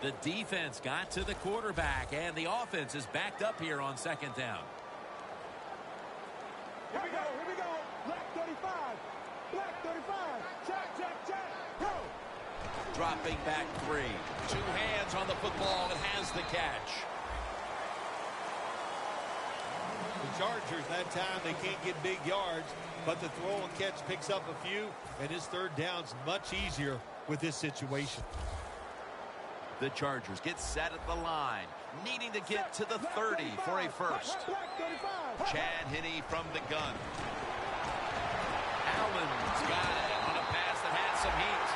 The defense got to the quarterback, and the offense is backed up here on second down. Here we go, here we go. Black 35. Black 35. Check, check, check. Go. Dropping back 3. 2 hands on the football and has the catch. The Chargers, that time, they can't get big yards, but the throw and catch picks up a few, and his third down's much easier with this situation. The Chargers get set at the line, needing to get to the 30 for a first. Chad Henne from the gun. Allen's got it on a pass that had some heat.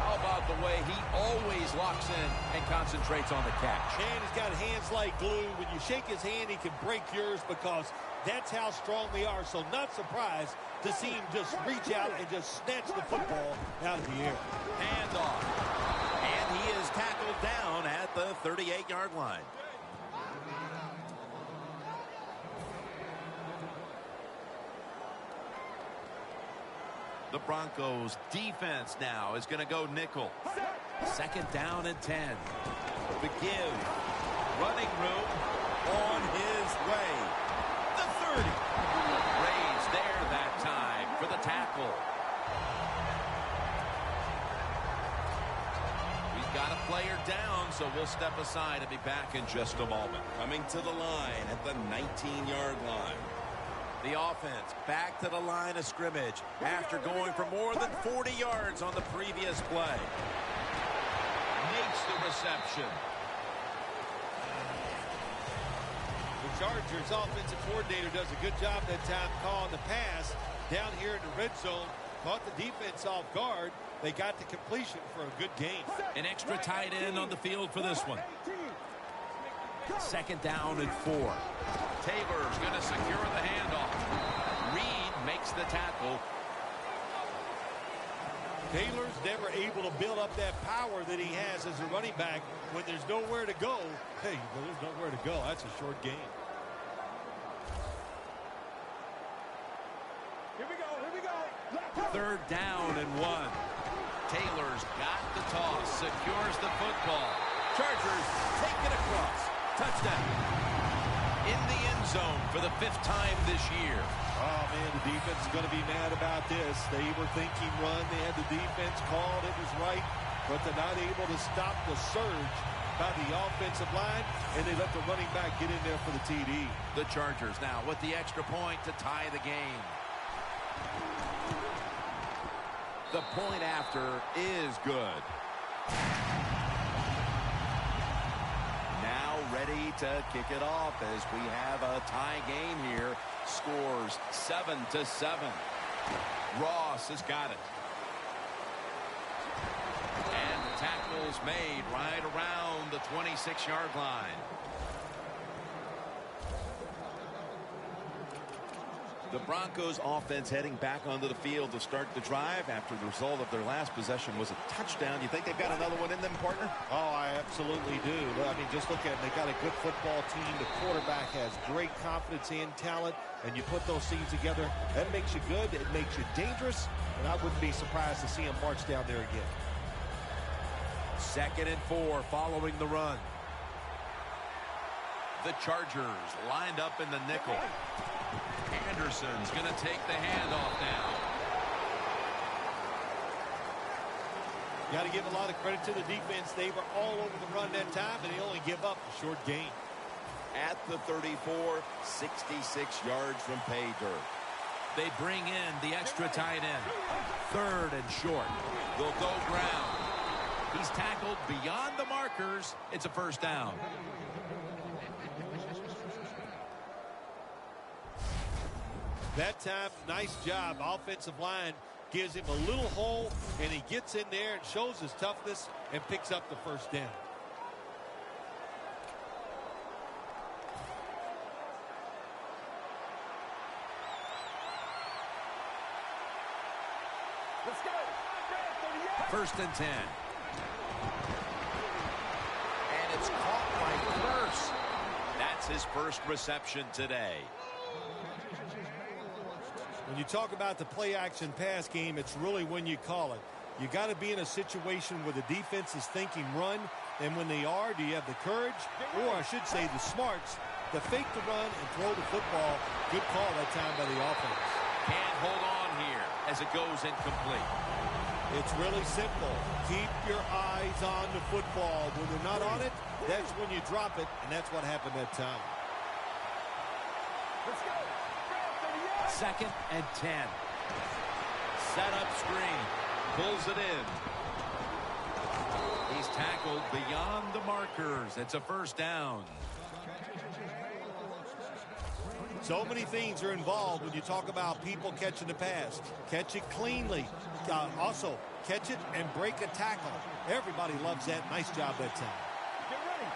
How about the way he always locks in and concentrates on the catch? And he's got hands like glue. When you shake his hand, he can break yours because that's how strong they are. So not surprised to see him just reach out and just snatch the football out of the air. Handoff. And he is tackled down at the 38-yard line. The Broncos defense now is going to go nickel. Second down and 10. The give. Running room on his way. The 30. Raised there that time for the tackle. We've got a player down, so we'll step aside and be back in just a moment. Coming to the line at the 19-yard line. The offense back to the line of scrimmage after going for more than 40 yards on the previous play. Makes the reception. The Chargers offensive coordinator does a good job that time calling the pass down here in the red zone. Caught the defense off guard. They got the completion for a good game. An extra tight end on the field for this one. Second down and 4. Taylor's going to secure the handoff. Reed makes the tackle. Taylor's never able to build up that power that he has as a running back when there's nowhere to go. Hey, well, there's nowhere to go. That's a short game. Here we go, here we go. Third down and 1. Taylor's got the toss, secures the football. Chargers take it across. Touchdown. In the end zone for the 5th time this year. Oh, man, the defense is going to be mad about this. They were thinking run. They had the defense called. It was right, but they're not able to stop the surge by the offensive line, and they let the running back get in there for the TD. The Chargers now with the extra point to tie the game. The point after is good. Now ready to kick it off as we have a tie game here. Scores 7-7. Ross has got it. And the tackle's made right around the 26-yard line. The Broncos offense heading back onto the field to start the drive after the result of their last possession was a touchdown. You think they've got another one in them, partner? Oh, I absolutely do. I mean, just look at it. They got a good football team. The quarterback has great confidence and talent, and you put those things together, that makes you good. It makes you dangerous, and I wouldn't be surprised to see him march down there again. Second and 4 following the run. The Chargers lined up in the nickel. Anderson's going to take the handoff now. You got to give a lot of credit to the defense. They were all over the run that time, and they only give up a short gain. At the 34, 66 yards from pay dirt. They bring in the extra tight end. Third and short. They'll go ground. He's tackled beyond the markers. It's a first down. That time, nice job. Offensive line gives him a little hole, and he gets in there and shows his toughness and picks up the first down. Let's go. First and 10. And it's caught by Kearse. That's his first reception today. When you talk about the play-action pass game, it's really when you call it. You got to be in a situation where the defense is thinking run, and when they are, do you have the courage, or I should say the smarts, to fake the run and throw the football? Good call that time by the offense. Can't hold on here as it goes incomplete. It's really simple. Keep your eyes on the football. When they're not on it, that's when you drop it, and that's what happened that time. Let's go. 2nd and 10. Set up screen. Pulls it in. He's tackled beyond the markers. It's a first down. So many things are involved when you talk about people catching the pass. Catch it cleanly. Also, catch it and break a tackle. Everybody loves that. Nice job that time. Get ready.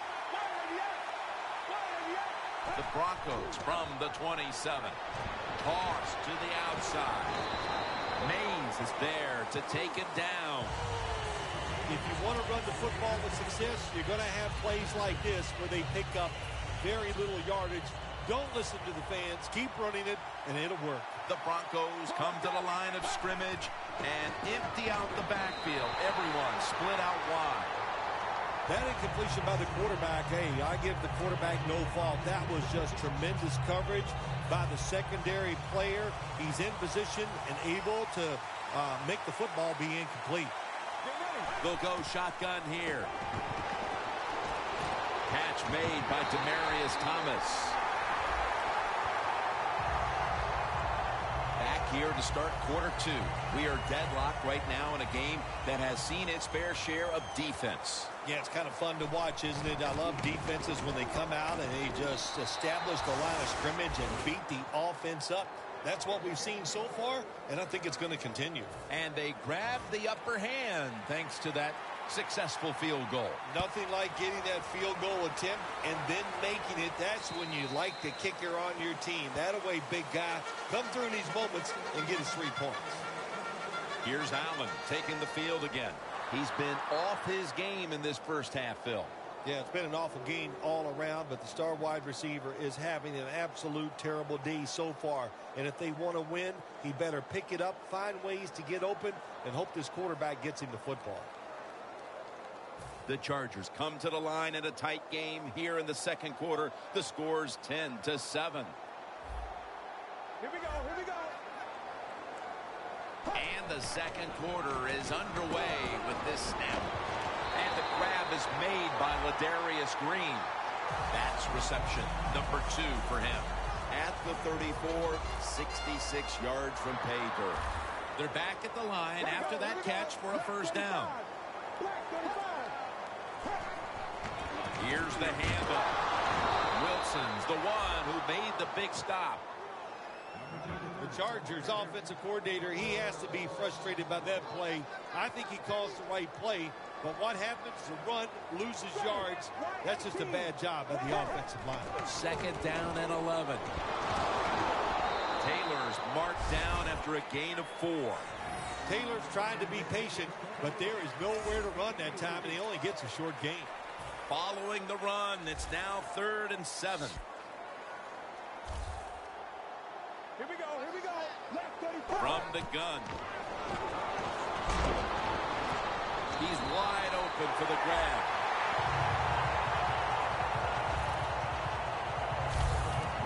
The Broncos from the 27. Toss to the outside. Mays is there to take it down. If you want to run the football with success, you're going to have plays like this where they pick up very little yardage. Don't listen to the fans. Keep running it, and it'll work. The Broncos come to the line of scrimmage and empty out the backfield. Everyone split out wide. That incompletion by the quarterback, hey, I give the quarterback no fault. That was just tremendous coverage by the secondary player. He's in position and able to make the football be incomplete. They'll go shotgun here. Catch made by Demaryius Thomas. Back here to start quarter 2. We are deadlocked right now in a game that has seen its fair share of defense. Yeah, it's kind of fun to watch, isn't it? I love defenses when they come out and they just establish the line of scrimmage and beat the offense up. That's what we've seen so far, and I think it's going to continue. And they grab the upper hand thanks to that successful field goal. Nothing like getting that field goal attempt and then making it. That's when you like the kicker on your team. That away, big guy. Come through in these moments and get his 3 points. Here's Allen taking the field again. He's been off his game in this first half, Phil. Yeah, it's been an awful game all around, but the star wide receiver is having an absolute terrible day so far. And if they want to win, he better pick it up, find ways to get open, and hope this quarterback gets him the football. The Chargers come to the line in a tight game here in the second quarter. The score's 10-7. Here we go. And the second quarter is underway with this snap. And the grab is made by Ladarius Green. That's reception number 2 for him. At the 34, 66 yards from pay dirt. They're back at the line after that catch for a first down. Here's the handoff. Wilson's the one who made the big stop. The Chargers offensive coordinator, he has to be frustrated by that play. I think he calls the right play, but what happens? The run loses yards. That's just a bad job by the offensive line. 2nd down and 11. Taylor's marked down after a gain of 4. Taylor's trying to be patient, but there is nowhere to run that time, and he only gets a short gain. Following the run, it's now 3rd and 7. Here we go. Left 35. From the gun. He's wide open for the grab.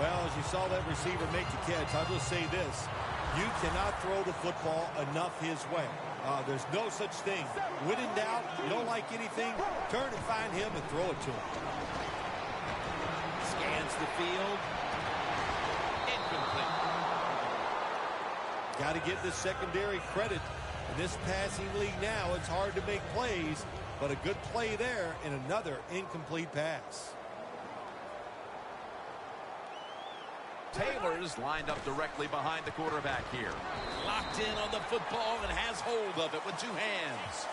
Well, as you saw that receiver make the catch, I'll just say this. You cannot throw the football enough his way. There's no such thing. When in doubt, you don't like anything, turn and find him and throw it to him. Scans the field. Incomplete. Got to give the secondary credit. In this passing league now, it's hard to make plays, but a good play there and another incomplete pass. Taylor's lined up directly behind the quarterback here. Locked in on the football and has hold of it with 2 hands.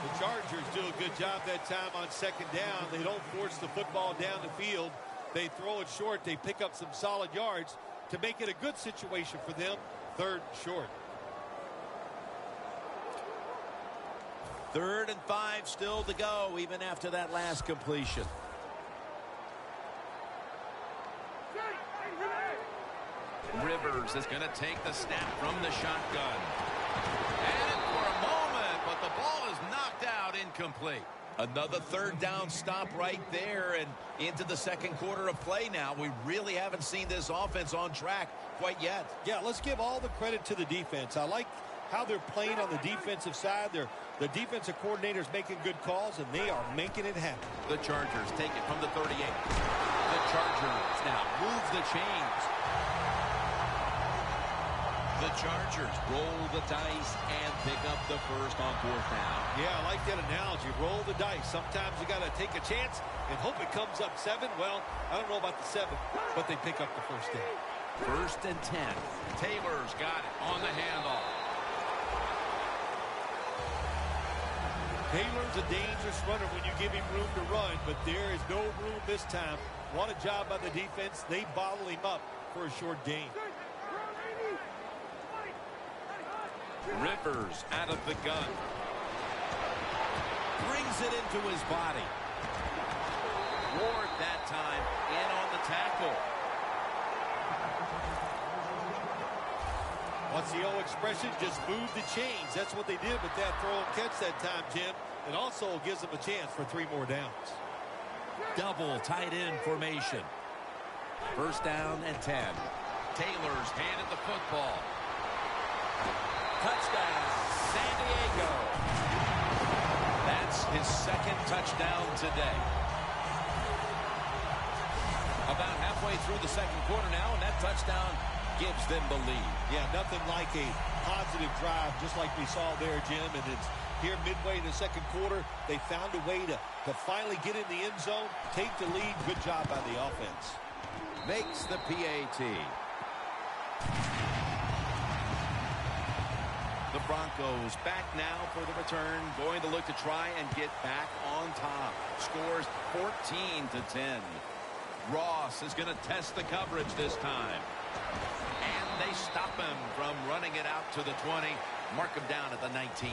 The Chargers do a good job that time on 2nd down. They don't force the football down the field. They throw it short. They pick up some solid yards to make it a good situation for them. 3rd short. 3rd and 5 still to go even after that last completion. Rivers is going to take the snap from the shotgun. And for a moment, the ball is knocked out, incomplete. Another third down stop right there, and into the second quarter of play now. We really haven't seen this offense on track quite yet. Yeah, let's give all the credit to the defense. I like how they're playing on the defensive side. The defensive coordinator's making good calls, and they are making it happen. The Chargers take it from the 38. The Chargers now move the chains. The Chargers roll the dice and pick up the first on fourth down. Yeah, I like that analogy. Roll the dice. Sometimes you got to take a chance and hope it comes up 7. Well, I don't know about the 7, but they pick up the first down. First and 10. Taylor's got it on the handoff. Taylor's a dangerous runner when you give him room to run, but there is no room this time. What a job by the defense. They bottle him up for a short gain. Rivers out of the gun. Brings it into his body. Ward that time in on the tackle. What's the old expression? Just move the chains. That's what they did with that throw and catch that time, Jim. It also gives them a chance for 3 more downs. Double tight end formation. First down and 10. Taylor's handed the football. Touchdown, San Diego. That's his second touchdown today. About halfway through the second quarter now, and that touchdown gives them the lead. Yeah, nothing like a positive drive, just like we saw there, Jim. And it's here midway in the second quarter, they found a way to finally get in the end zone, take the lead. Good job by the offense. Makes the PAT. The Broncos back now for the return, going to look to try and get back on top. Scores 14-10. Ross is going to test the coverage this time. And they stop him from running it out to the 20. Mark him down at the 19.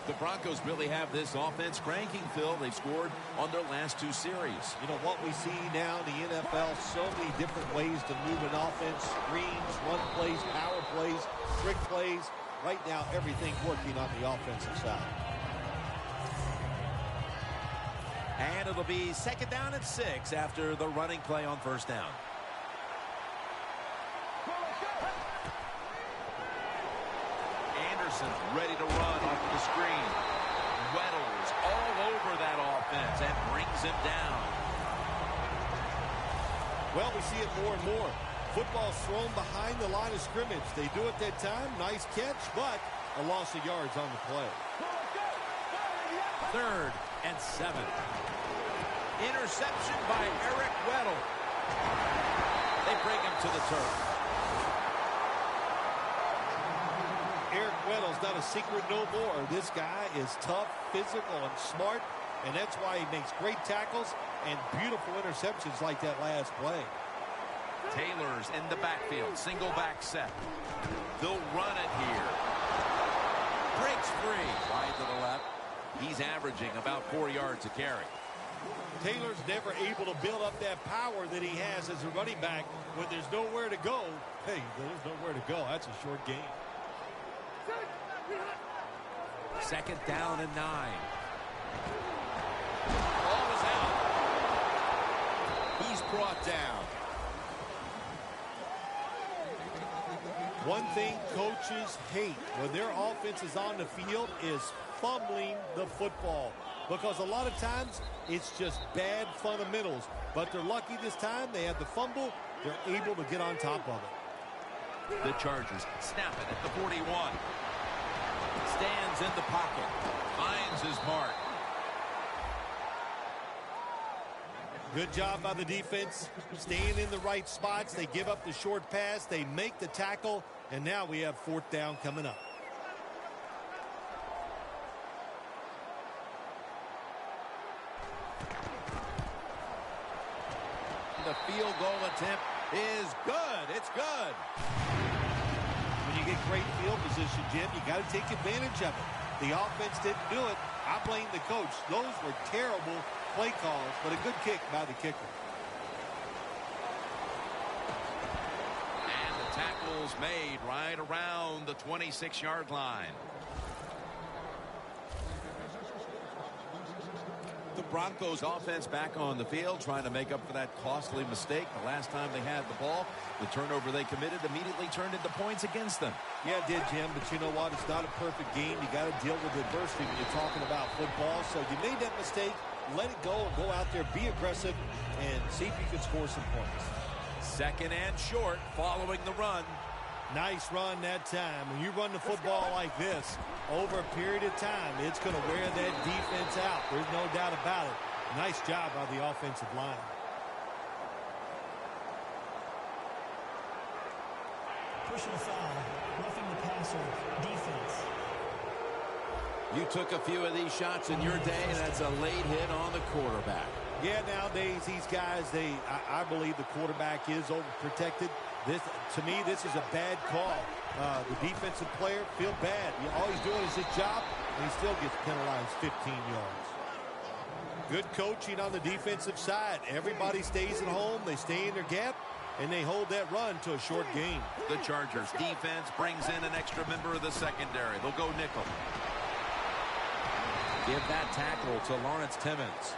The Broncos really have this offense cranking, Phil. They've scored on their last 2 series. You know, what we see now in the NFL, so many different ways to move an offense. Screens, run plays, power plays, trick plays. Right now, everything working on the offensive side. And it'll be second down and 6 after the running play on first down. Anderson's ready to run off the screen. Weddles all over that offense and brings him down. Well, we see it more and more. Football thrown behind the line of scrimmage. They do it that time. Nice catch, but a loss of yards on the play. Third and 7. Interception by Eric Weddle. They bring him to the turf. Eric Weddle's not a secret no more. This guy is tough, physical, and smart, and that's why he makes great tackles and beautiful interceptions like that last play. Taylor's in the backfield. Single back set. They'll run it here. Breaks free. Wide to the left. He's averaging about 4 yards a carry. Taylor's never able to build up that power that he has as a running back when there's nowhere to go. Hey, there's nowhere to go. That's a short game. Second down and 9. Ball is out. He's brought down. One thing coaches hate when their offense is on the field is fumbling the football. Because a lot of times it's just bad fundamentals. But they're lucky this time. They had the fumble. They're able to get on top of it. The Chargers snap it at the 41. Stands in the pocket. Finds his mark. Good job by the defense. Staying in the right spots. They give up the short pass. They make the tackle. And now we have fourth down coming up. The field goal attempt is good. It's good. When you get great field position, Jim, you got to take advantage of it. The offense didn't do it. I blame the coach. Those were terrible play calls, but a good kick by the kicker. And the tackle tackles made right around the 26-yard line. The Broncos offense back on the field trying to make up for that costly mistake. The last time they had the ball, the turnover they committed immediately turned into points against them. Yeah, it did, Jim, but you know what? It's not a perfect game. You got to deal with adversity when you're talking about football. So you made that mistake, let it go, and go out there, be aggressive, and see if you can score some points. Second and short following the run. Nice run that time. When you run the football like this, over a period of time, it's going to wear that defense out. There's no doubt about it. Nice job by the offensive line. Personal foul, roughing the passer, defense. You took a few of these shots in your day, and that's a late hit on the quarterback. Yeah, nowadays, these guys, I believe the quarterback is overprotected. To me, this is a bad call. The defensive player feel bad. All he's doing is his job, and he still gets penalized 15 yards. Good coaching on the defensive side. Everybody stays at home. They stay in their gap, and they hold that run to a short gain. The Chargers defense brings in an extra member of the secondary. They'll go nickel. Give that tackle to Lawrence Timmons.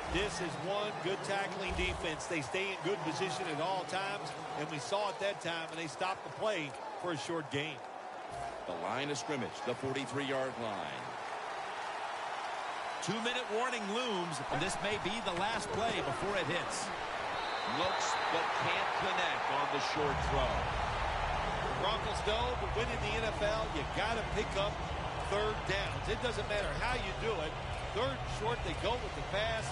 This is one good tackling defense. They stay in good position at all times, and we saw it that time, and they stopped the play for a short gain. The line of scrimmage, the 43-yard line. 2-minute warning looms, and this may be the last play before it hits. Looks but can't connect on the short throw. The Broncos know to win in the NFL, you got to pick up third downs. It doesn't matter how you do it. Third and short, they go with the pass.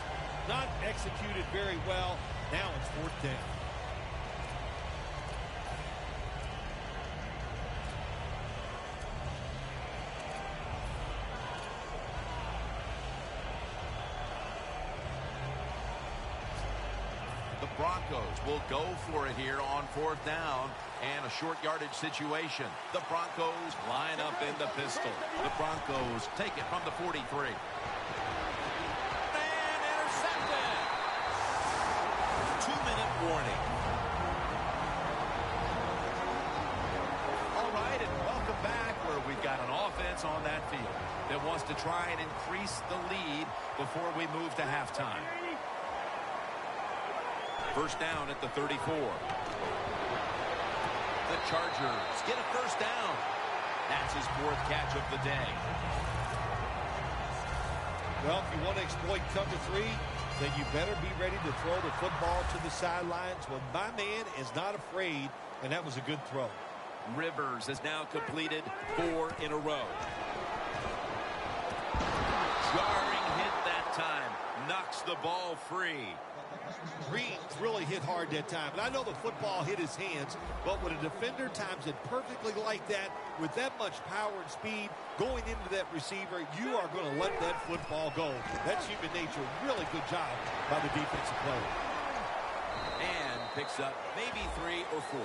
Not executed very well. Now it's fourth down. The Broncos will go for it here on fourth down and a short yardage situation. The Broncos line up in the pistol. The Broncos take it from the 43. Warning. All right, and welcome back where we've got an offense on that field that wants to try and increase the lead before we move to halftime. First down at the 34. The Chargers get a first down. That's his fourth catch of the day. Well, if you want to exploit cover three, then you better be ready to throw the football to the sidelines. Well, my man is not afraid, and that was a good throw. Rivers has now completed 4 in a row. Jarring hit that time. Knocks the ball free. Green really hit hard that time. And I know the football hit his hands, but when a defender times it perfectly like that, with that much power and speed going into that receiver, you are going to let that football go. That's human nature. Really good job by the defensive player. And picks up maybe 3 or 4.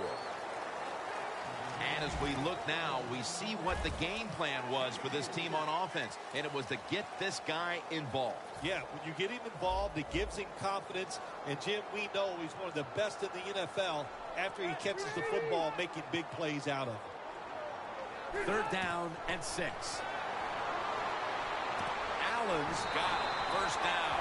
And as we look now, we see what the game plan was for this team on offense, and it was to get this guy involved. Yeah, when you get him involved, it gives him confidence. And, Jim, we know he's one of the best in the NFL after he catches the football, making big plays out of it. Third down and 6. Allen's got it. First down.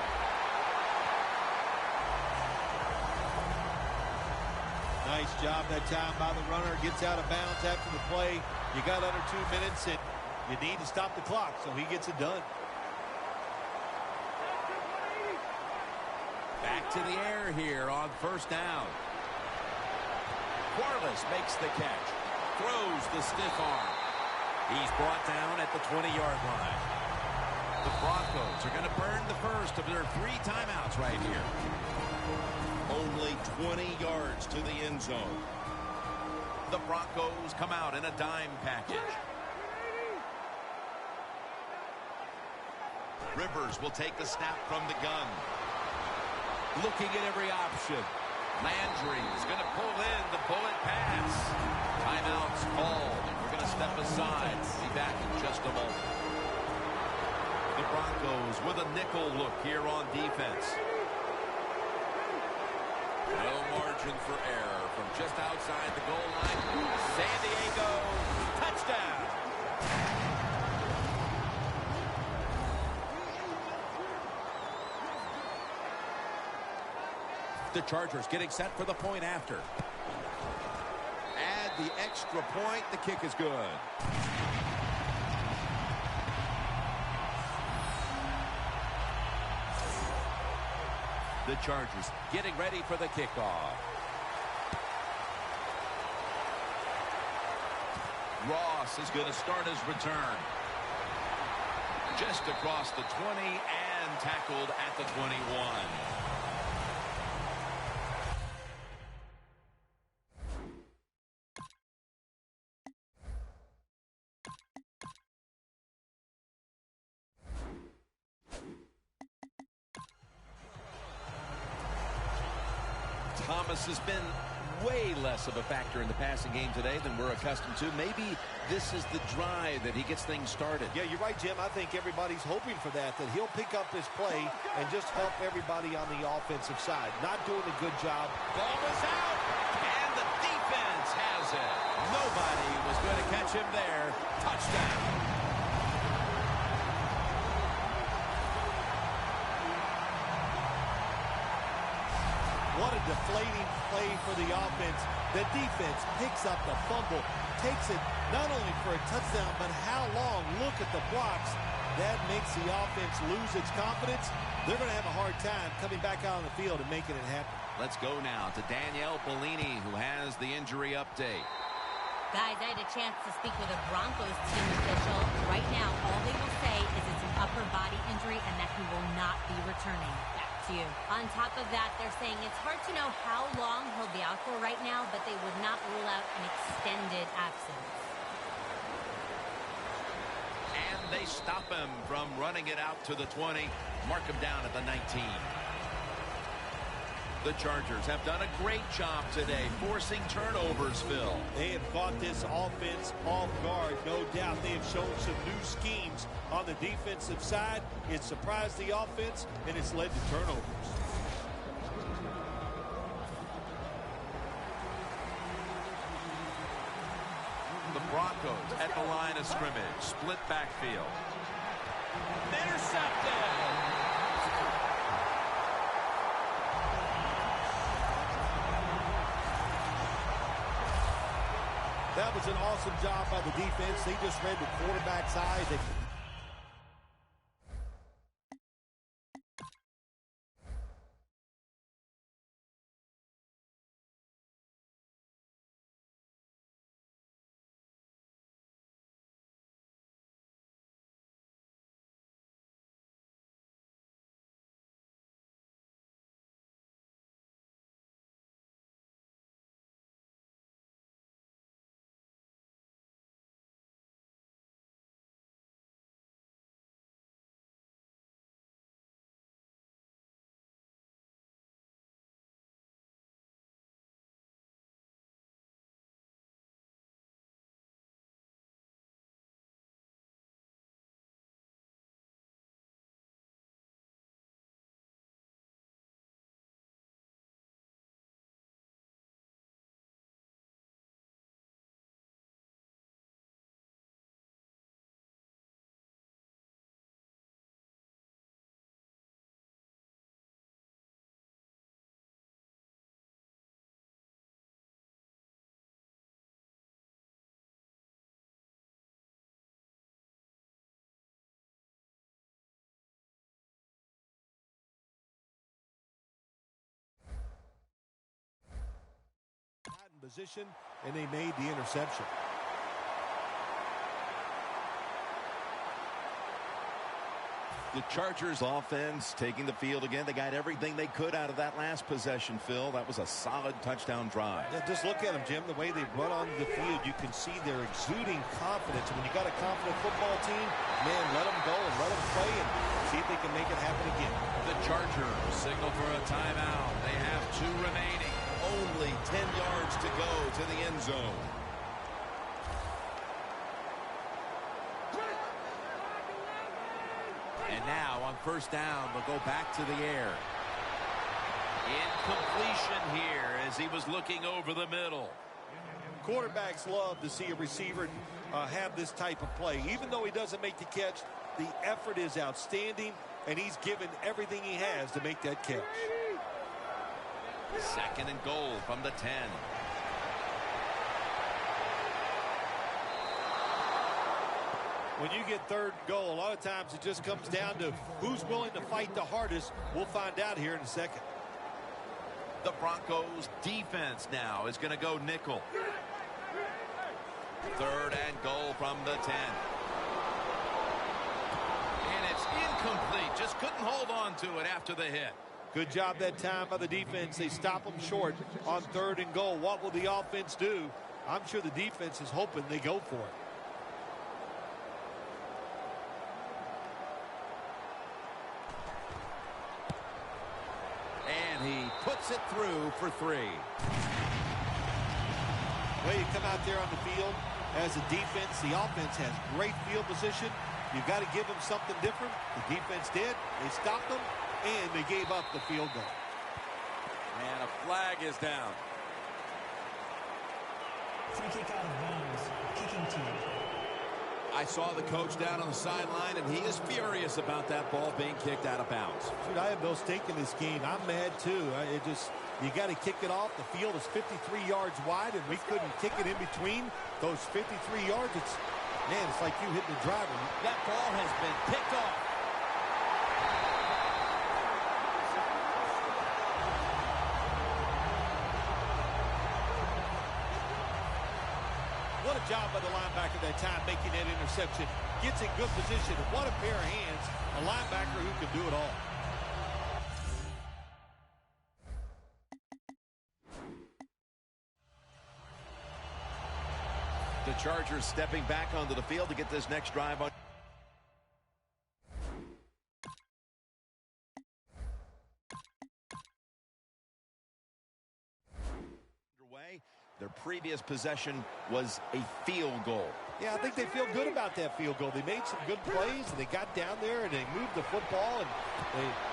Nice job that time by the runner. Gets out of bounds after the play. You got under 2 minutes, and you need to stop the clock, so he gets it done. Back to the air here on first down. Corliss makes the catch. Throws the stiff arm. He's brought down at the 20-yard line. The Broncos are going to burn the first of their 3 timeouts right here. Only 20 yards to the end zone. The Broncos come out in a dime package. Rivers will take the snap from the gun. Looking at every option. Landry is going to pull in the bullet pass. Timeout's called. We're going to step aside. Be back in just a moment. The Broncos with a nickel look here on defense. No more margin for error from just outside the goal line. San Diego, touchdown. The Chargers getting set for the point after. Add the extra point. The kick is good. The Chargers getting ready for the kickoff. Ross is going to start his return. Just across the 20 and tackled at the 21. Thomas has been way less of a factor in the passing game today than we're accustomed to. Maybe this is the drive that he gets things started. Yeah, you're right, Jim. I think everybody's hoping for that he'll pick up his play and just help everybody on the offensive side. Not doing a good job. Ball is out, and the defense has it. Nobody was going to catch him there. Touchdown. What a deflating play for the offense. The defense picks up the fumble, takes it not only for a touchdown, but how long? Look at the blocks. That makes the offense lose its confidence. They're going to have a hard time coming back out on the field and making it happen. Let's go now to Danielle Bellini, who has the injury update. Guys, I had a chance to speak with a Broncos team official. Right now, all they will say is it's an upper body injury and that he will not be returning. Back to you. On top of that, they're saying it's hard to know how long he'll be out for right now, but they would not rule out an extended absence. And they stop him from running it out to the 20. Mark him down at the 19. The Chargers have done a great job today forcing turnovers, Phil. They have caught this offense off guard, no doubt. They have shown some new schemes on the defensive side. It surprised the offense, and it's led to turnovers. The Broncos at the line of scrimmage. Split backfield. Intercepted! That was an awesome job by the defense. They just read the quarterback's eyes. Position, and they made the interception. The Chargers offense taking the field again. They got everything they could out of that last possession, Phil. That was a solid touchdown drive. Yeah, just look at them, Jim. The way they run on the field, you can see they're exuding confidence. When you got a confident football team, man, let them go and let them play and see if they can make it happen again. The Chargers signal for a timeout. They have 2 remaining. Only 10 yards to go to the end zone. And now on first down, they'll go back to the air. Incompletion here as he was looking over the middle. Quarterbacks love to see a receiver have this type of play. Even though he doesn't make the catch, the effort is outstanding, and he's given everything he has to make that catch. 2nd and goal from the 10. When you get 3rd and goal, a lot of times it just comes down to who's willing to fight the hardest. We'll find out here in a second. The Broncos defense now is going to go nickel. 3rd and goal from the 10. And it's incomplete. Just couldn't hold on to it after the hit. Good job that time by the defense. They stop them short on 3rd and goal. What will the offense do? I'm sure the defense is hoping they go for it. And he puts it through for 3. Well, you come out there on the field as a defense. The offense has great field position. You've got to give them something different. The defense did. They stopped them, and they gave up the field goal. And a flag is down. Free kick out of bounds. Kicking team. I saw the coach down on the sideline, and he is furious about that ball being kicked out of bounds. Dude, I have no stake in this game. I'm mad, too. You got to kick it off. The field is 53 yards wide, and we couldn't kick it in between those 53 yards. Man, it's like you hitting the driver. That ball has been picked off. What a job by the linebacker that time making that interception. Gets in good position. And what a pair of hands. A linebacker who can do it all. The Chargers stepping back onto the field to get this next drive on. Their previous possession was a field goal. Yeah, I think they feel good about that field goal. They made some good plays, and they got down there, and they moved the football, and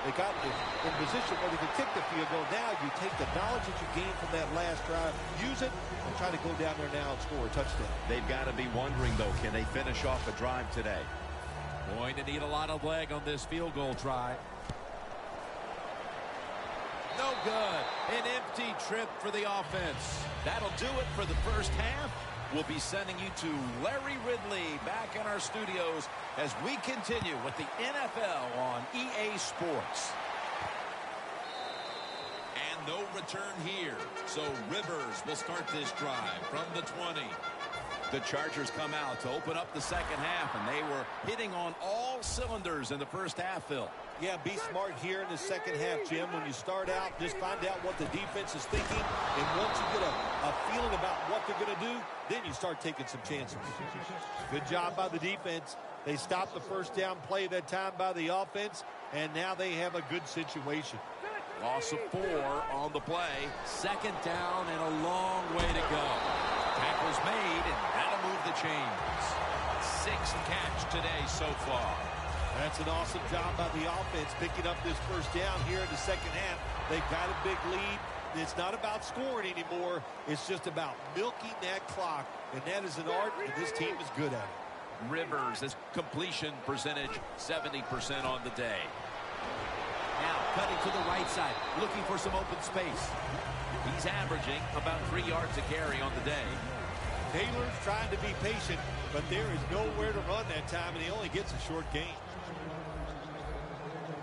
they got in position where they could kick the field goal. Now you take the knowledge that you gained from that last drive, use it, and try to go down there now and score a touchdown. They've got to be wondering, though, can they finish off a drive today? Going to need a lot of leg on this field goal try. No good. An empty trip for the offense. That'll do it for the first half. We'll be sending you to Larry Ridley back in our studios as we continue with the NFL on EA Sports. And no return here. So Rivers will start this drive from the 20. The Chargers come out to open up the second half, and they were hitting on all cylinders in the first half, Phil. Yeah, be smart here in the second half, Jim. When you start out, just find out what the defense is thinking, and once you get a feeling about what they're going to do, then you start taking some chances. Good job by the defense. They stopped the first down play that time by the offense, and now they have a good situation. Loss of 4 on the play. Second down and a long way to go. Tackle's made, and that'll move the chains. 6th catch today so far. That's an awesome job by the offense picking up this first down here in the second half. They've got a big lead. It's not about scoring anymore. It's just about milking that clock, and that is an art, and this team is good at it. Rivers, his completion percentage 70% on the day. Now cutting to the right side, looking for some open space. He's averaging about 3 yards a carry on the day. Taylor's trying to be patient, but there is nowhere to run that time, and he only gets a short gain.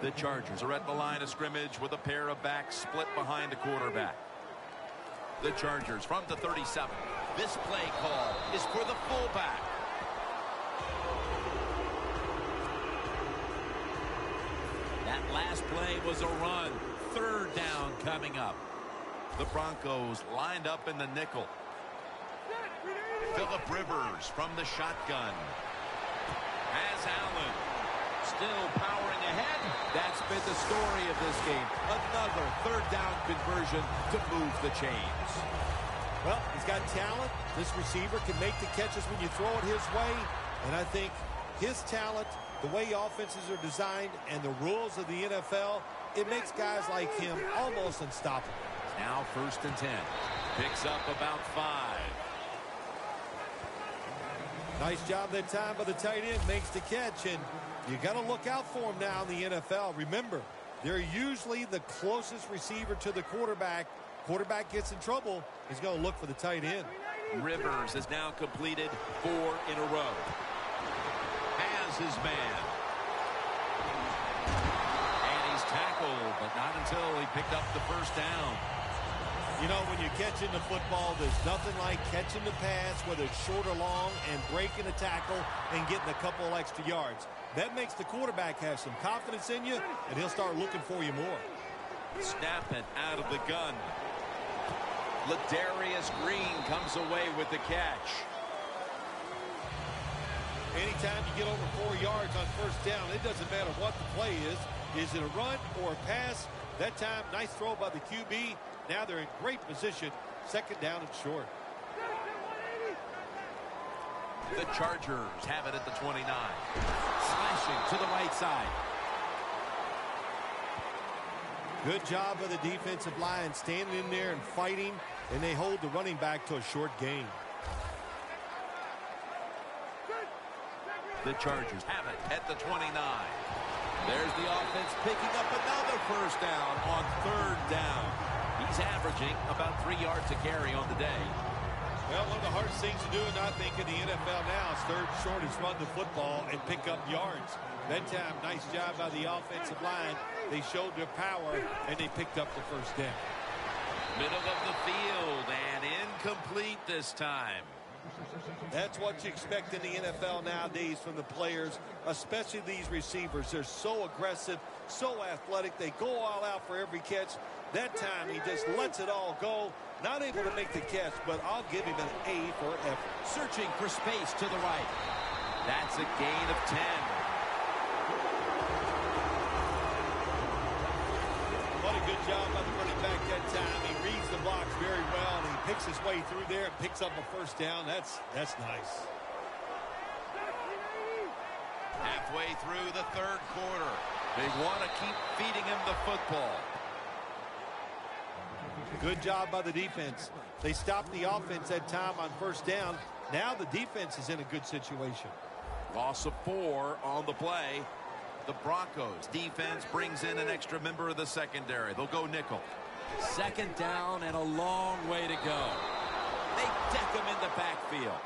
The Chargers are at the line of scrimmage with a pair of backs split behind a quarterback. The Chargers from the 37. This play call is for the fullback. That last play was a run. 3rd down coming up. The Broncos lined up in the nickel. Phillip Rivers from the shotgun. Has Allen. Still powering ahead. That's been the story of this game. Another 3rd down conversion to move the chains. Well, he's got talent. This receiver can make the catches when you throw it his way. And I think his talent, the way offenses are designed and the rules of the NFL, it makes guys like him almost unstoppable. Now 1st and 10. Picks up about 5. Nice job that time by the tight end. Makes the catch, and you got to look out for him now in the NFL. Remember, they're usually the closest receiver to the quarterback. Quarterback gets in trouble, he's going to look for the tight end. Rivers has now completed 4 in a row. Has his man. And he's tackled, but not until he picked up the 1st down. You know, when you're catching the football, there's nothing like catching the pass, whether it's short or long, and breaking a tackle and getting a couple extra yards. That makes the quarterback have some confidence in you, and he'll start looking for you more. Snap it out of the gun. Ladarius Green comes away with the catch. Anytime you get over 4 yards on 1st down, it doesn't matter what the play is. Is it a run or a pass? That time, nice throw by the QB. Now they're in great position. 2nd down and short. The Chargers have it at the 29. Slashing to the right side. Good job by the defensive line standing in there and fighting, and they hold the running back to a short gain. The Chargers have it at the 29. There's the offense picking up another 1st down on 3rd down. He's averaging about 3 yards a carry on the day. Well, one of the hardest things to do, and I think in the NFL now, is 3rd shortest run the football and pick up yards. That time, nice job by the offensive line. They showed their power, and they picked up the 1st down. Middle of the field, and incomplete this time. That's what you expect in the NFL nowadays from the players, especially these receivers. They're so aggressive, so athletic. They go all out for every catch. That time, he just lets it all go. Not able to make the catch, but I'll give him an A for effort. Searching for space to the right. That's a gain of 10. What a good job by the running back that time. He reads the blocks very well, and he picks his way through there and picks up a 1st down. That's nice. Halfway through the 3rd quarter. They want to keep feeding him the football. Good job by the defense. They stopped the offense that time on 1st down. Now the defense is in a good situation. Loss of 4 on the play. The Broncos defense brings in an extra member of the secondary. They'll go nickel. 2nd down and a long way to go. They deck him in the backfield.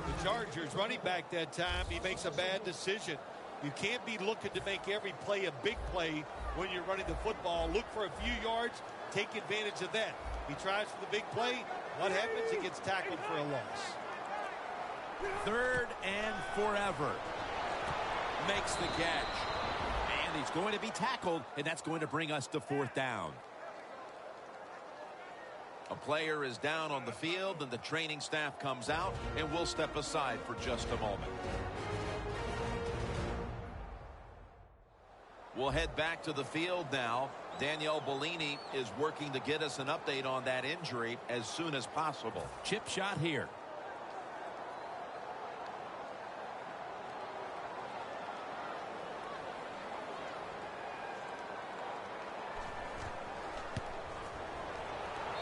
The Chargers running back that time, he makes a bad decision. You can't be looking to make every play a big play when you're running the football. Look for a few yards, take advantage of that. He tries for the big play. What happens? He gets tackled for a loss. 3rd and forever. Makes the catch. And he's going to be tackled, and that's going to bring us to 4th down. A player is down on the field, and the training staff comes out, and we'll step aside for just a moment. We'll head back to the field now. Danielle Bellini is working to get us an update on that injury as soon as possible. Chip shot here.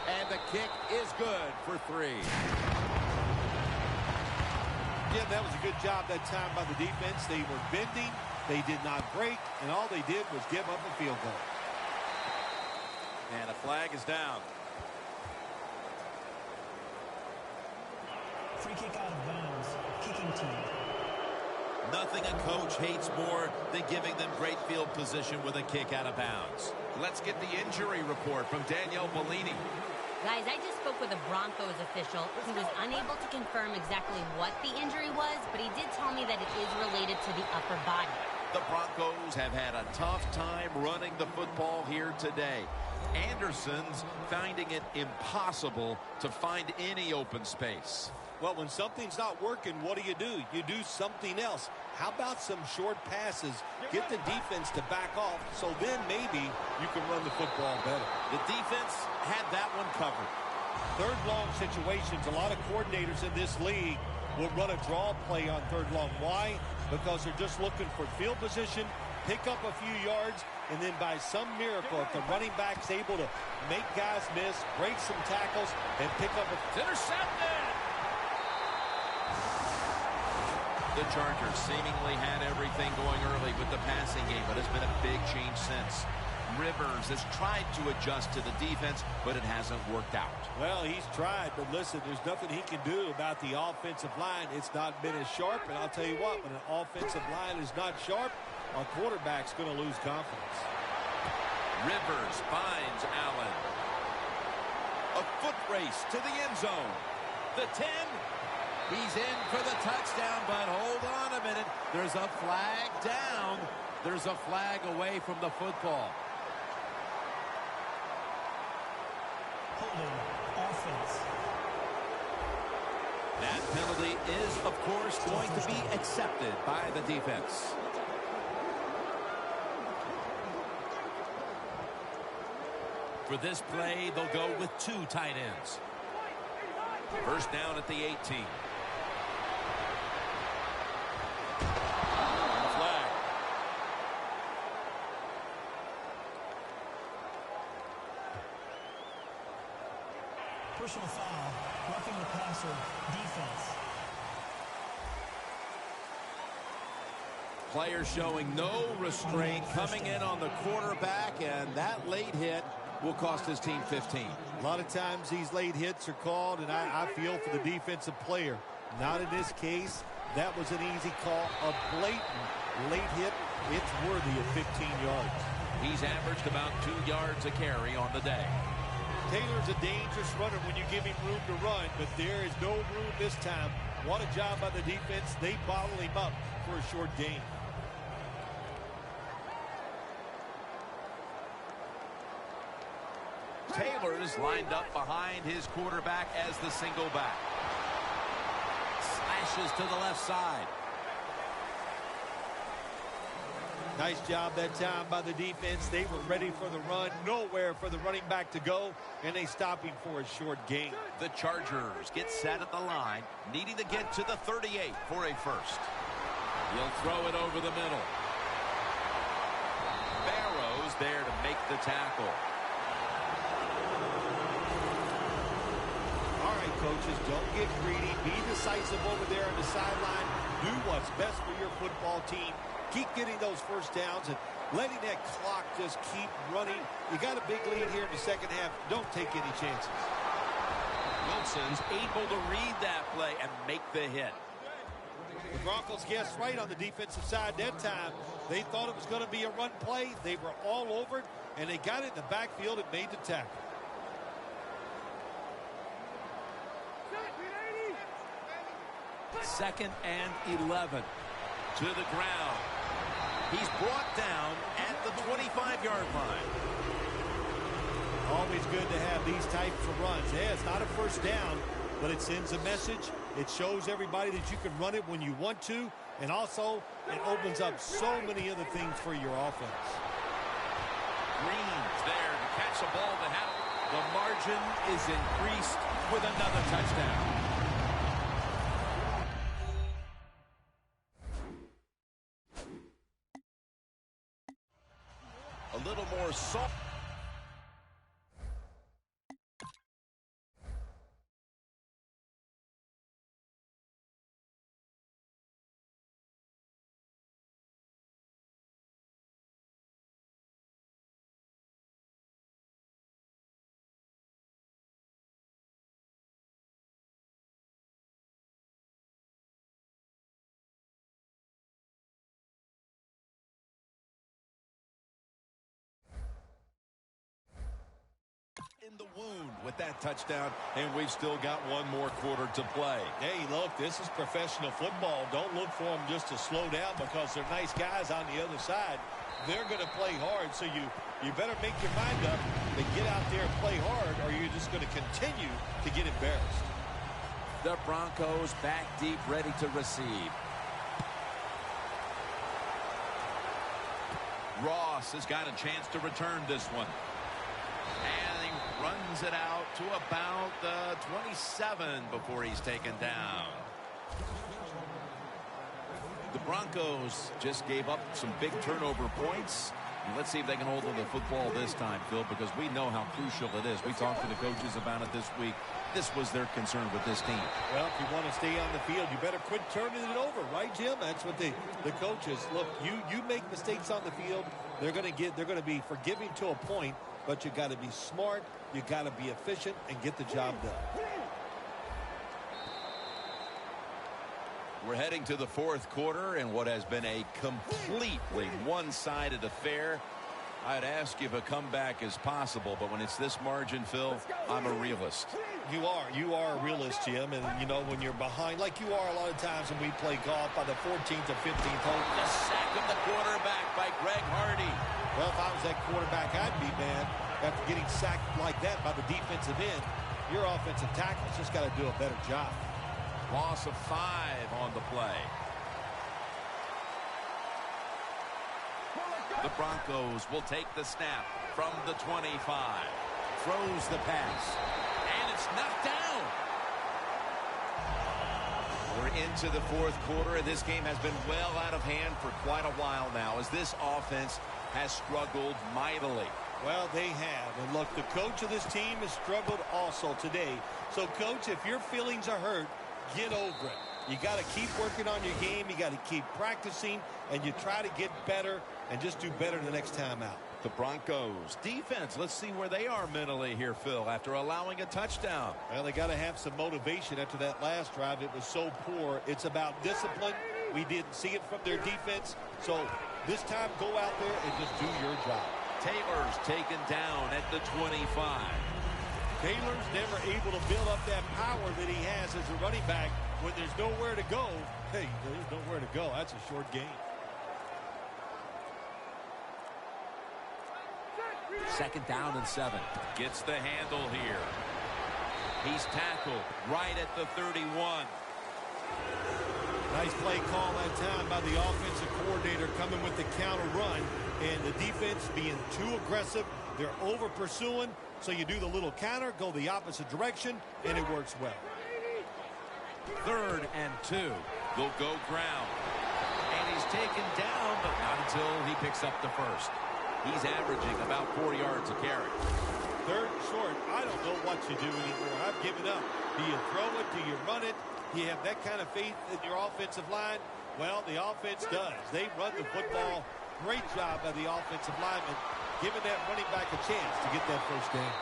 And the kick is good for 3. Yeah, that was a good job that time by the defense. They were bending. They did not break, and all they did was give up a field goal. And a flag is down. Free kick out of bounds. Kicking team. Nothing a coach hates more than giving them great field position with a kick out of bounds. Let's get the injury report from Danielle Bellini. Guys, I just spoke with a Broncos official who was unable to confirm exactly what the injury was, but he did tell me that it is related to the upper body. The Broncos have had a tough time running the football here today. Anderson's finding it impossible to find any open space. Well, when something's not working, what do? You do something else. How about some short passes? Get the defense to back off, so then maybe you can run the football better. The defense had that one covered. 3rd long situations, a lot of coordinators in this league will run a draw play on 3rd long. Why? because they're just looking for field position, pick up a few yards, and then by some miracle, if the running back's able to make guys miss, break some tackles, and pick up a... It's intercepted! The Chargers seemingly had everything going early with the passing game, but it's been a big change since. Rivers has tried to adjust to the defense, but it hasn't worked out. Well, he's tried, but listen, there's nothing he can do about the offensive line. It's not been as sharp, and I'll tell you what, when an offensive line is not sharp, a quarterback's going to lose confidence. Rivers finds Allen. A foot race to the end zone. The 10. He's in for the touchdown, but hold on a minute. There's a flag down. There's a flag away from the football. Holding offense. That penalty is, of course, going to be accepted by the defense. For this play, they'll go with 2 tight ends. First down at the 18. Flag. Personal foul. Roughing the passer. Defense. Player showing no restraint coming in on the quarterback, and that late hit will cost his team 15. A lot of times these late hits are called, and I feel for the defensive player. Not in this case. That was an easy call. A blatant late hit. It's worthy of 15 yards. He's averaged about 2 yards a carry on the day. Taylor's a dangerous runner when you give him room to run, but there is no room this time. What a job by the defense. They bottle him up for a short gain. Taylor is lined up behind his quarterback as the single back. Slashes to the left side. Nice job that time by the defense. They were ready for the run. Nowhere for the running back to go, and they stop him for a short gain. The Chargers get set at the line, needing to get to the 38 for a first. He'll throw it over the middle. Barrows there to make the tackle. All right, coaches, don't get greedy. Be decisive over there on the sideline. Do what's best for your football team. Keep getting those first downs and letting that clock just keep running. You got a big lead here in the second half. Don't take any chances. Wilson's able to read that play and make the hit. The Broncos guessed right on the defensive side that time. They thought it was going to be a run play. They were all over it, and they got it in the backfield and made the tackle. Second and 11 to the ground. He's brought down at the 25-yard line. Always good to have these types of runs. Yeah, it's not a first down, but it sends a message. It shows everybody that you can run it when you want to, and also it opens up so many other things for your offense. Green's there to catch a ball that out. The margin is increased with another touchdown. A little more soft. In the wound with that touchdown, and we've still got one more quarter to play. Hey, look, this is professional football. Don't look for them just to slow down because they're nice guys on the other side. They're going to play hard, so you better make your mind up to get out there and play hard, or you're just going to continue to get embarrassed. The Broncos back deep, ready to receive. Ross has got a chance to return this one. And he runs it out to about the 27 before he's taken down. The Broncos just gave up some big turnover points. And let's see if they can hold on to the football this time, Phil, because we know how crucial it is. We talked to the coaches about it this week. This was their concern with this team. Well, if you want to stay on the field, you better quit turning it over, right, Jim? That's what the coaches look. You make mistakes on the field, they're going to be forgiving to a point, but you got to be smart, you got to be efficient, and get the job done. We're heading to the fourth quarter in what has been a completely one-sided affair. I'd ask if a comeback is possible, but when it's this margin, Phil, I'm a realist. You are a realist, Jim, and you know when you're behind, like you are a lot of times when we play golf by the 14th or 15th hole. The sack of the quarterback by Greg Hardy. Well, if I was that quarterback, I'd be mad after getting sacked like that by the defensive end. Your offensive tackle's just got to do a better job. Loss of 5 on the play. The Broncos will take the snap from the 25. Throws the pass. And it's knocked down. We're into the fourth quarter, and this game has been well out of hand for quite a while now, as this offense has struggled mightily. Well, they have. And look, the coach of this team has struggled also today. So, Coach, if your feelings are hurt, get over it. You got to keep working on your game. You got to keep practicing, and you try to get better and just do better the next time out. The Broncos defense, let's see where they are mentally here, Phil, after allowing a touchdown. Well, they got to have some motivation after that last drive. It was so poor. It's about discipline. We didn't see it from their defense. So this time, go out there and just do your job. Taylor's taken down at the 25. Taylor's never able to build up that power that he has as a running back when there's nowhere to go. Hey, there's nowhere to go. That's a short game. Second down and 7. Gets the handle here. He's tackled right at the 31. Nice play call that time by the offensive coordinator coming with the counter run. And the defense being too aggressive. They're over pursuing. So you do the little counter, go the opposite direction, and it works well. 3rd and 2. They'll go ground. And he's taken down, but not until he picks up the first. He's averaging about 4 yards a carry. 3rd and short. I don't know what you do anymore. I've given up. Do you throw it? Do you run it? Do you have that kind of faith in your offensive line? Well, the offense does. They run the football. Great job by the offensive lineman, giving that running back a chance to get that first down.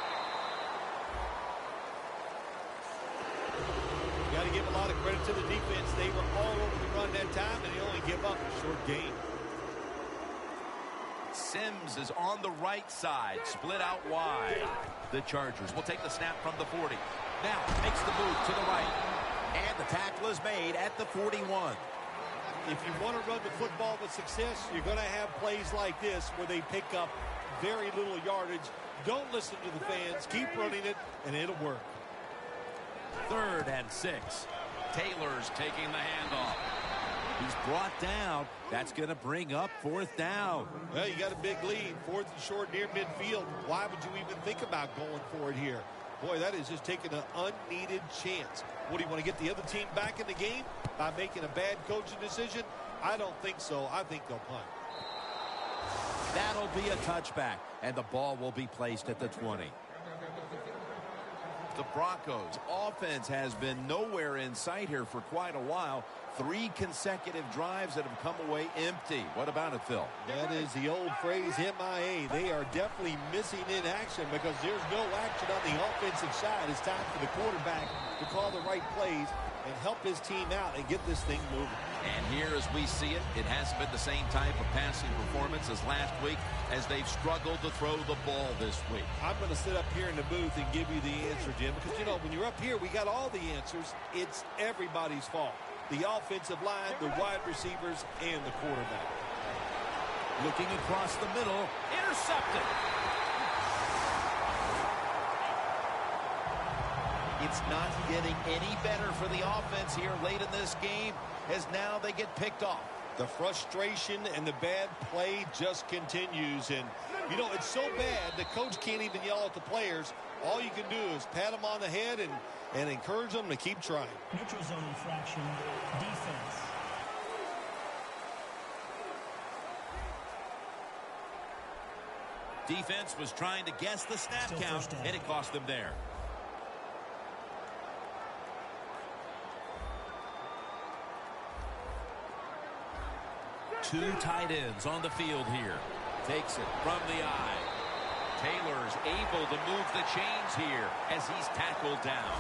You got to give a lot of credit to the defense. They were all over the run that time, and they only give up a short gain. Sims is on the right side, split out wide. The Chargers will take the snap from the 40. Now makes the move to the right. And the tackle is made at the 41. If you want to run the football with success, you're going to have plays like this where they pick up very little yardage. Don't listen to the fans. Keep running it, and it'll work. 3rd and 6. Taylor's taking the handoff. He's brought down. That's going to bring up 4th down. Well, you got a big lead. 4th and short near midfield. Why would you even think about going for it here? Boy, that is just taking an unneeded chance. What, do you want to get the other team back in the game by making a bad coaching decision? I don't think so. I think they'll punt. That'll be a touchback, and the ball will be placed at the 20. The Broncos offense has been nowhere in sight here for quite a while. 3 consecutive drives that have come away empty. What about it, Phil? That is the old phrase, MIA. They are definitely missing in action because there's no action on the offensive side. It's time for the quarterback to call the right plays and help his team out and get this thing moving. And here as we see it, it hasn't been the same type of passing performance as last week as they've struggled to throw the ball this week. I'm going to sit up here in the booth and give you the answer, Jim, because, you know, when you're up here, we got all the answers. It's everybody's fault. The offensive line, the wide receivers, and the quarterback. Looking across the middle, intercepted. It's not getting any better for the offense here late in this game as now they get picked off. The frustration and the bad play just continues. And, you know, it's so bad the coach can't even yell at the players. All you can do is pat them on the head and encourage them to keep trying. Neutral zone infraction, defense. Defense was trying to guess the snap Still count, and it cost them there. Two tight ends on the field here. Takes it from the eye. Taylor's able to move the chains here as he's tackled down.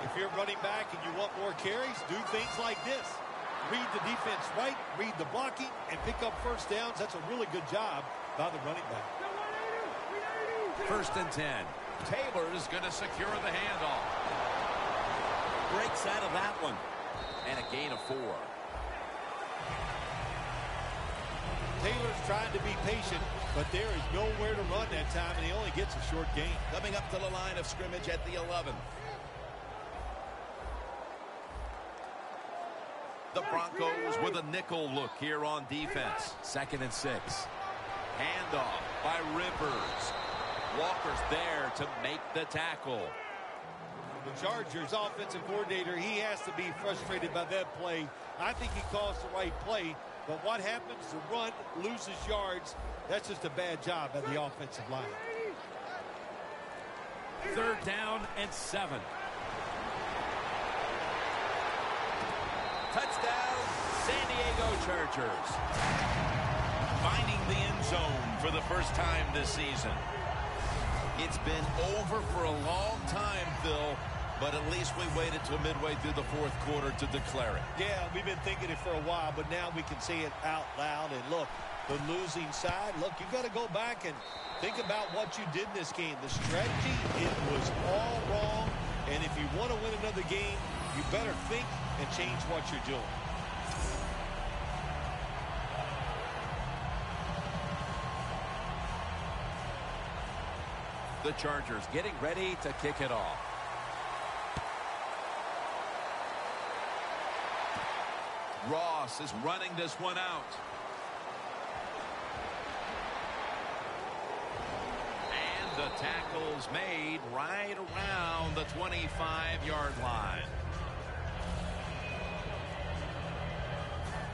If you're running back and you want more carries, do things like this. Read the defense right, read the blocking, and pick up first downs. That's a really good job by the running back. 1st and 10. Taylor's going to secure the handoff. Breaks out of that one. And a gain of 4. Taylor's trying to be patient, but there is nowhere to run that time, and he only gets a short gain. Coming up to the line of scrimmage at the 11. The Broncos with a nickel look here on defense. 2nd and 6. Handoff by Rivers. Walker's there to make the tackle. The Chargers offensive coordinator, he has to be frustrated by that play. I think he calls the right play, but what happens? The run loses yards. That's just a bad job by the offensive line. 3rd down and 7. Touchdown, San Diego Chargers. Finding the end zone for the first time this season. It's been over for a long time, Phil, but at least we waited till midway through the 4th quarter to declare it. Yeah, we've been thinking it for a while, but now we can say it out loud. And look, the losing side, look, you've got to go back and think about what you did in this game. The strategy, it was all wrong. And if you want to win another game, you better think and change what you're doing. The Chargers getting ready to kick it off. Ross is running this one out. And the tackle's made right around the 25-yard line.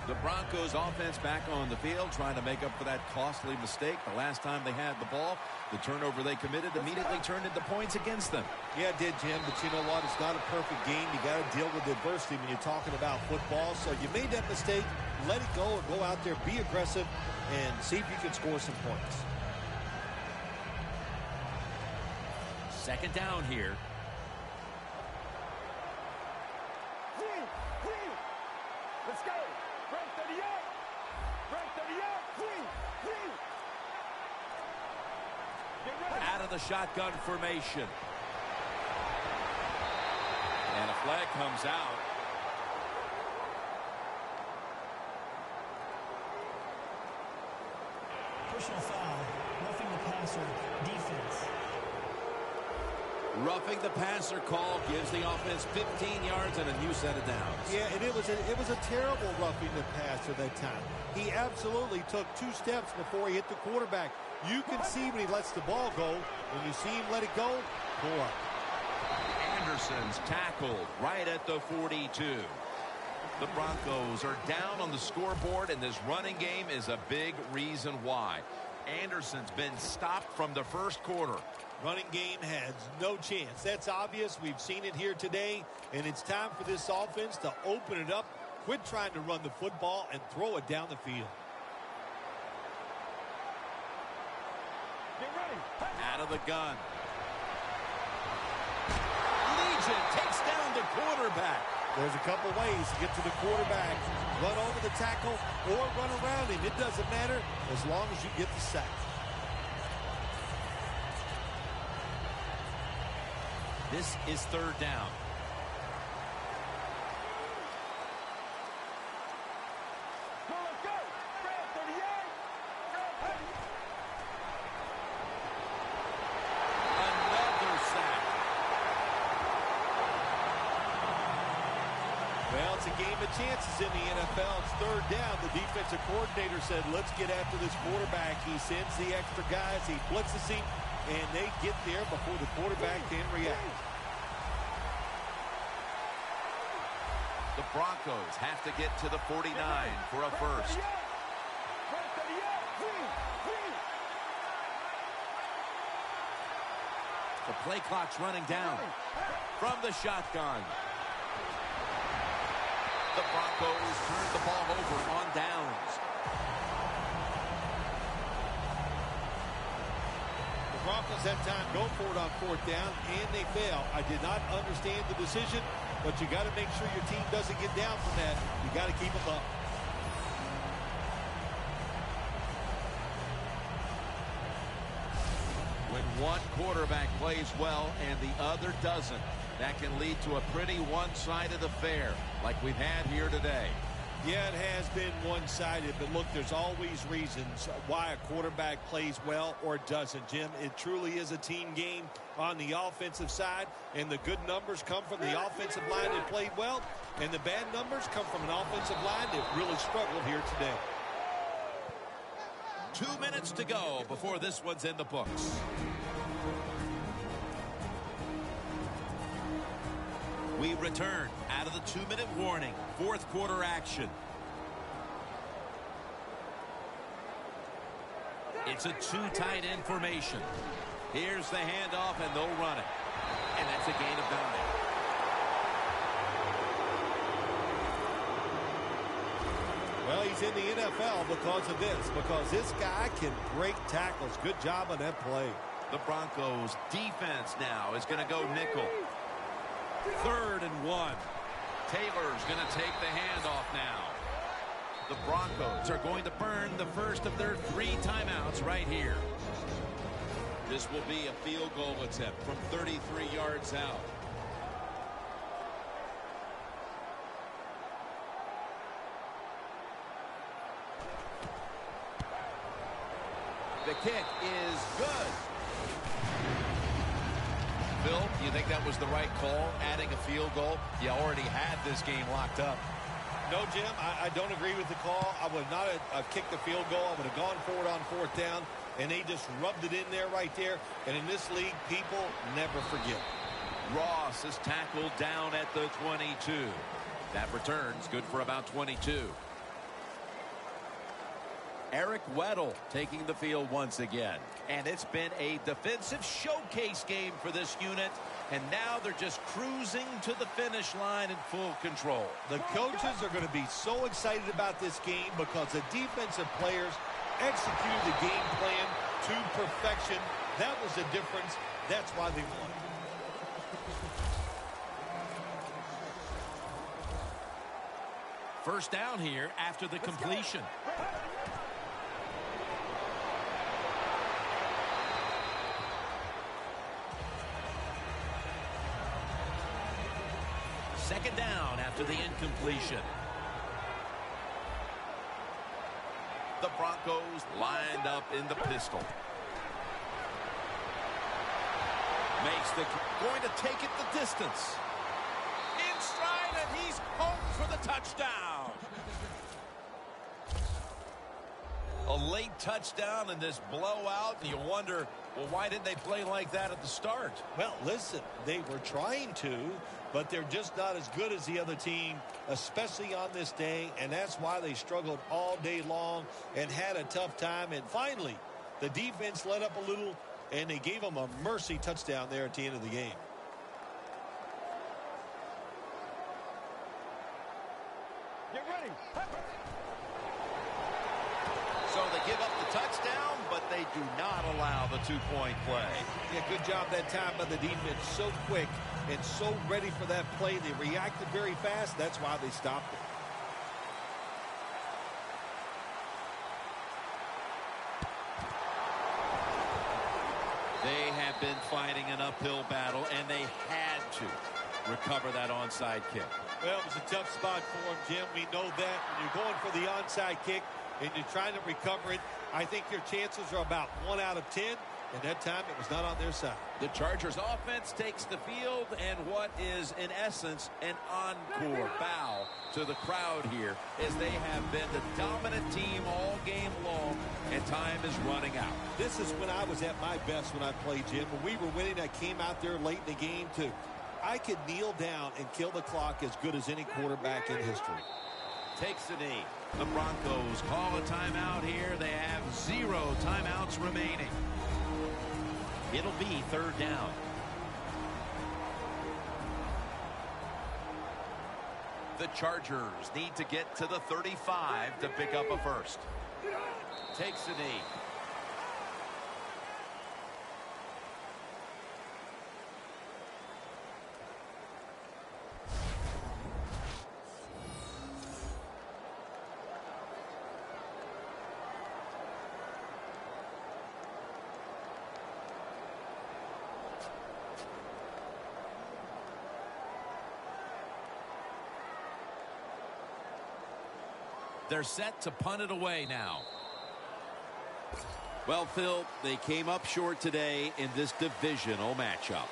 The Broncos offense back on the field trying to make up for that costly mistake. The last time they had the ball, the turnover they committed immediately turned into points against them. Yeah, it did, Jim, but you know what? It's not a perfect game. You got to deal with adversity when you're talking about football. So you made that mistake, let it go, and go out there, be aggressive, and see if you can score some points. 2nd down here. Let's go. Break 38. Break 38. Get ready. Out of the shotgun formation. And a flag comes out. Personal foul. Roughing the passer. Defense. Roughing the passer call gives the offense 15 yards and a new set of downs. Yeah, and it was a terrible roughing the passer that time. He absolutely took 2 steps before he hit the quarterback. You can see when he lets the ball go. When you see him let it go, pull up. Anderson's tackled right at the 42. The Broncos are down on the scoreboard, and this running game is a big reason why. Anderson's been stopped from the 1st quarter. Running game has no chance. That's obvious. We've seen it here today, and it's time for this offense to open it up, quit trying to run the football, and throw it down the field. Get ready. Out of the gun. Legion takes down the quarterback. There's a couple ways to get to the quarterback. Run over the tackle or run around him. It doesn't matter as long as you get the sack. This is 3rd down. Go, let's go. Break 38. Another sack. Well, it's a game of chances in the NFL. It's 3rd down. The defensive coordinator said, let's get after this quarterback. He sends the extra guys. He blitzes him, and they get there before the quarterback can react. The Broncos have to get to the 49 for a first. Break 38. The play clock's running down from the shotgun. The Broncos turn the ball over on downs. The Broncos had time to go for it on 4th down, and they fail. I did not understand the decision, but you got to make sure your team doesn't get down from that. You got to keep them up. When one quarterback plays well and the other doesn't, that can lead to a pretty one-sided affair like we've had here today. Yeah, it has been one-sided, but look, there's always reasons why a quarterback plays well or doesn't, Jim. It truly is a team game on the offensive side, and the good numbers come from the offensive line that played well, and the bad numbers come from an offensive line that really struggled here today. 2 minutes to go before this one's in the books. We return out of the 2-minute warning. 4th quarter action. It's a too-tight in formation. Here's the handoff, and they'll run it. And that's a gain of 9. Well, he's in the NFL because of this, because this guy can break tackles. Good job on that play. The Broncos defense now is going to go nickel. 3rd and 1. Taylor's going to take the handoff now. The Broncos are going to burn the first of their 3 timeouts right here. This will be a field goal attempt from 33 yards out. The kick is good. Bill, you think that was the right call, adding a field goal? You already had this game locked up. No, Jim, I don't agree with the call. I would not have kicked the field goal. I would have gone for it on 4th down, and they just rubbed it in there right there. And in this league, people never forget. Ross is tackled down at the 22. That return's good for about 22. Eric Weddle taking the field once again. And it's been a defensive showcase game for this unit. And now they're just cruising to the finish line in full control. The coaches are going to be so excited about this game because the defensive players executed the game plan to perfection. That was the difference. That's why they won. First down here after the completion. Second down after the incompletion. The Broncos lined up in the pistol. Going to take it the distance. In stride, and he's home for the touchdown. A late touchdown in this blowout. You wonder, well, why didn't they play like that at the start? Well, listen, they were trying to, but they're just not as good as the other team, especially on this day, and that's why they struggled all day long and had a tough time. And finally, the defense let up a little, and they gave them a mercy touchdown there at the end of the game. Get ready. So they give up the touchdown, but they do not allow the two-point play. Yeah, good job that time by the defense. So quick and so ready for that play. They reacted very fast. That's why they stopped it. They have been fighting an uphill battle, and they had to recover that onside kick. Well, it was a tough spot for him, Jim. We know that. When you're going for the onside kick and you're trying to recover it, I think your chances are about 1 out of 10. And that time, it was not on their side. The Chargers offense takes the field, and what is, in essence, an encore bow to the crowd here, as they have been the dominant team all game long, and time is running out. This is when I was at my best when I played, Jim. When we were winning, I came out there late in the game, too. I could kneel down and kill the clock as good as any quarterback in history. Takes a knee. The Broncos call a timeout here. They have 0 timeouts remaining. It'll be 3rd down. The Chargers need to get to the 35 to pick up a first. Takes a knee. They're set to punt it away now. Well, Phil, they came up short today in this divisional matchup.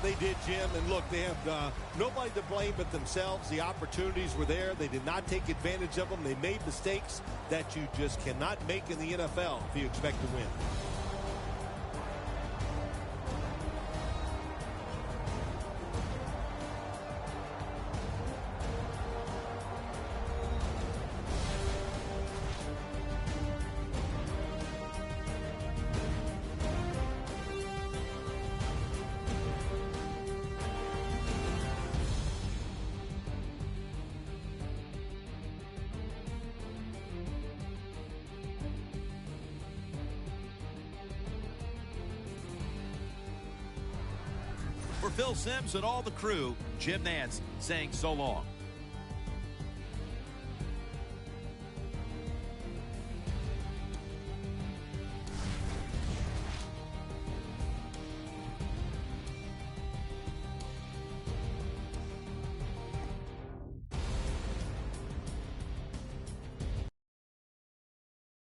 They did, Jim. And look, they have nobody to blame but themselves. The opportunities were there. They did not take advantage of them. They made mistakes that you just cannot make in the NFL if you expect to win. For Phil Simms and all the crew, Jim Nantz saying so long.